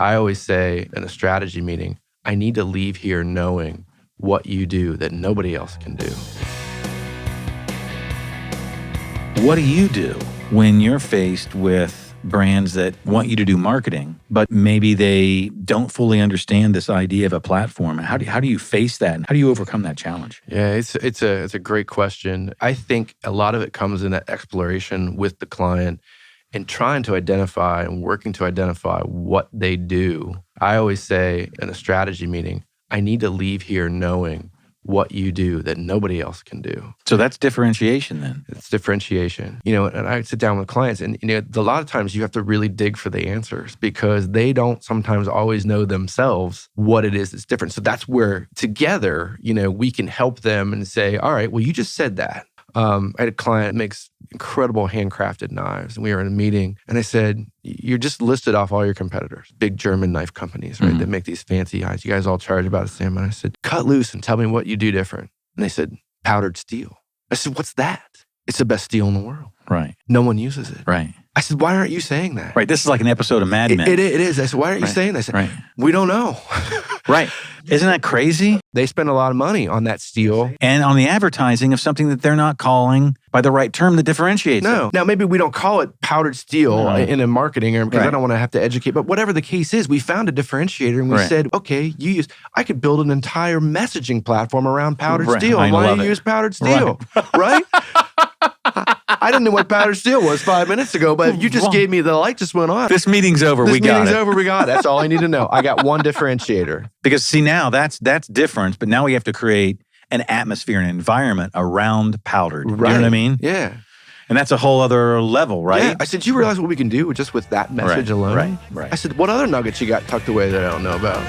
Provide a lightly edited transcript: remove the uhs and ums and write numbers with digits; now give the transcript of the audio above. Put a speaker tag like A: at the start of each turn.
A: I always say in a strategy meeting, I need to leave here knowing what you do that nobody else can do.
B: What do you do when you're faced with brands that want you to do marketing, but maybe they don't fully understand this idea of a platform? How do you face that? And how do you overcome that challenge?
A: Yeah, it's a great question. I think a lot of it comes in that exploration with the client and trying to identify and working to identify what they do. I always say in a strategy meeting, I need to leave here knowing what you do that nobody else can do.
B: So that's differentiation then.
A: It's differentiation. And I sit down with clients and, a lot of times you have to really dig for the answers because they don't sometimes always know themselves what it is that's different. So that's where together, we can help them and say, all right, well, you just said that. I had a client that makes incredible handcrafted knives. And we were in a meeting and I said, you're just listed off all your competitors, big German knife companies, right? That make these fancy knives. You guys all charge about the same. And I said, cut loose and tell me what you do different. And they said, powdered steel. I said, what's that? It's the best steel in the world.
B: Right.
A: No one uses it.
B: Right.
A: I said, why aren't you saying that?
B: Right. This is like an episode of Mad Men.
A: It is. I said, why aren't you saying that? I said, we don't know.
B: Right. Isn't that crazy?
A: They spend a lot of money on that steel.
B: And on the advertising of something that they're not calling by the right term that differentiates
A: No.
B: it.
A: Now, maybe we don't call it powdered steel in a marketing or because I don't want to have to educate. But whatever the case is, we found a differentiator and we said, okay, I could build an entire messaging platform around powdered steel. Why don't you use powdered steel? Right? I didn't know what powdered steel was 5 minutes ago, but you just gave me the light just went on.
B: This meeting's over. We got it.
A: This meeting's over. We got it. That's all I need to know. I got one differentiator.
B: Because see, now that's different, but now we have to create an atmosphere, an environment around powdered.
A: Right.
B: You know what I mean?
A: Yeah.
B: And that's a whole other level, right?
A: Yeah. I said, you realize what we can do just with that message alone?
B: Right.
A: I said, what other nuggets you got tucked away that I don't know about?